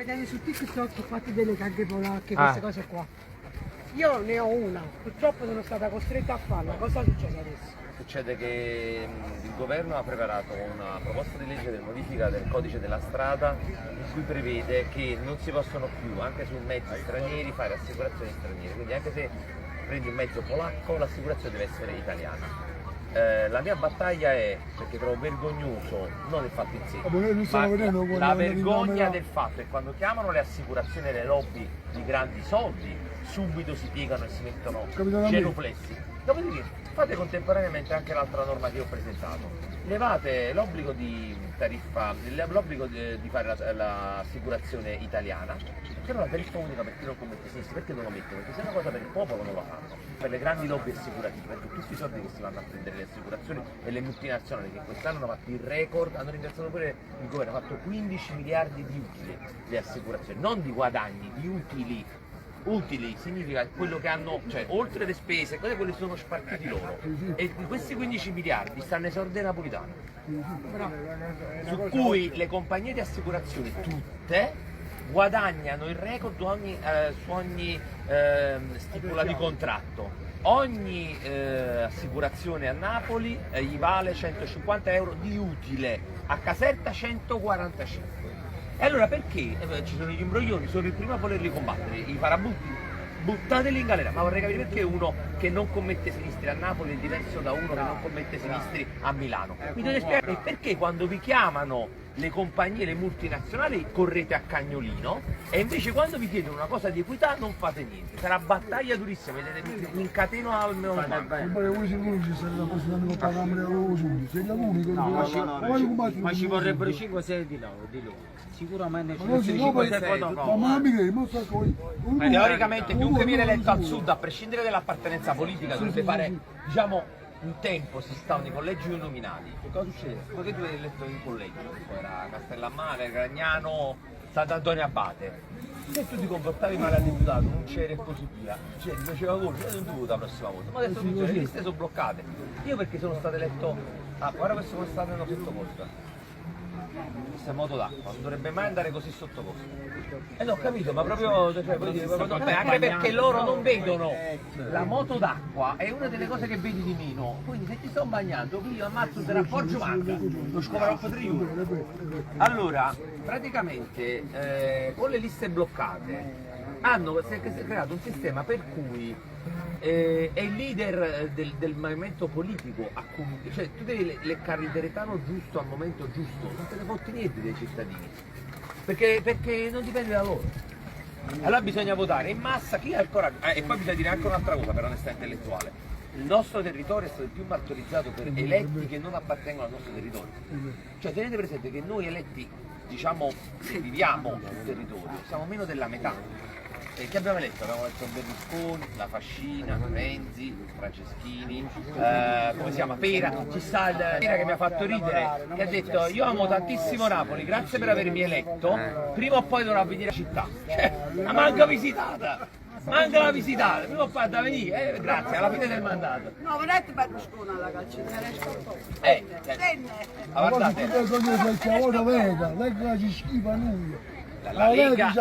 vedere su TikTok fatti delle caghe polacche, queste cose qua. Io ne ho una, purtroppo sono stata costretta a farla. Cosa succede adesso? Succede che il governo ha preparato una proposta di legge per modifica del codice della strada in cui prevede che non si possono più, anche su mezzi stranieri, fare assicurazioni straniere. Quindi anche se prendi un mezzo polacco, l'assicurazione deve essere italiana. La mia battaglia è, perché trovo vergognoso, non il fatto in sé, ma la vergogna del fatto che quando chiamano le assicurazioni e le lobby di grandi soldi, subito si piegano e si mettono genuflessi. Dopodiché fate contemporaneamente anche l'altra norma che ho presentato. Levate l'obbligo di tariffa, l'obbligo di fare l'assicurazione italiana, che non la tariffa unica per chi non commette sinistri. Perché non lo mettono? Perché se è una cosa per il popolo non la fanno. Per le grandi lobby assicurative, perché tutti i soldi che si vanno a prendere le assicurazioni e le multinazionali che quest'anno hanno fatto il record, hanno ringraziato pure il governo, ha fatto 15 miliardi di utili le assicurazioni, non di guadagni, di utili. Utili significa quello che hanno, cioè oltre le spese, quelle sono spartiti loro. E di questi 15 miliardi stanno i soldi napolitani. Su cui le compagnie di assicurazione tutte guadagnano il record su ogni stipula di contratto. Ogni assicurazione a Napoli gli vale 150 euro di utile, a Caserta 145. E allora perché ci sono gli imbroglioni, sono il primo a volerli combattere, i farabutti, buttateli in galera. Ma vorrei capire perché uno che non commette sinistri a Napoli è diverso da uno che non commette sinistri a Milano. Mi dovete spiegare perché quando vi chiamano le compagnie, le multinazionali, correte a cagnolino e invece quando vi chiedono una cosa di equità non fate niente. Sarà battaglia durissima, vedete, mi incateno al mio ma ci vorrebbero 5-6 di loro. Sicuramente teoricamente chiunque viene eletto al sud, a prescindere dall'appartenenza politica, dovrebbe fare, diciamo, un tempo si stavano i collegi uninominali. Che cosa succede? Perché tu eri eletto in collegio, era Castellammare, Gragnano, Sant'Antonio Abate. Se tu ti comportavi male al deputato, non c'eri e così via, cioè ti faceva voce, non tu vota la prossima volta. Ma adesso funziona, le liste sono bloccate. Io perché sono stato eletto, guarda questo come stanno sottoposto. Questa è moto d'acqua, non dovrebbe mai andare così sottoposto. No, ho capito, ma proprio, anche perché loro non vedono. La moto d'acqua è una delle cose che vedi di meno. Quindi se ti sto bagnando, io ammazzo te l'appoggio manca, lo scoverò per 3 ore. Allora, praticamente con le liste bloccate si è creato un sistema per cui è il leader del movimento politico a cioè tu devi leccare il deretano giusto al momento giusto, non te ne fotti niente dei cittadini, perché non dipende da loro. Allora bisogna votare in massa chi ha il coraggio. E poi bisogna dire anche un'altra cosa per onestà intellettuale: il nostro territorio è stato il più martorizzato per eletti che non appartengono al nostro territorio. Cioè tenete presente che noi eletti, diciamo, che viviamo sul territorio, siamo meno della metà. Che abbiamo eletto? Abbiamo eletto Berlusconi, La Fascina, Renzi, Franceschini, come si chiama? Pera. Ci sta il Pera che mi ha fatto ridere, che ha detto: io amo tantissimo Napoli, grazie per avermi eletto, prima o poi dovrà venire a città. Cioè, la manca visitata! Manca la visitata, prima o poi da venire, grazie, alla fine del mandato. No, vedete Berlusconi alla calciatella, ma guardate, la Lega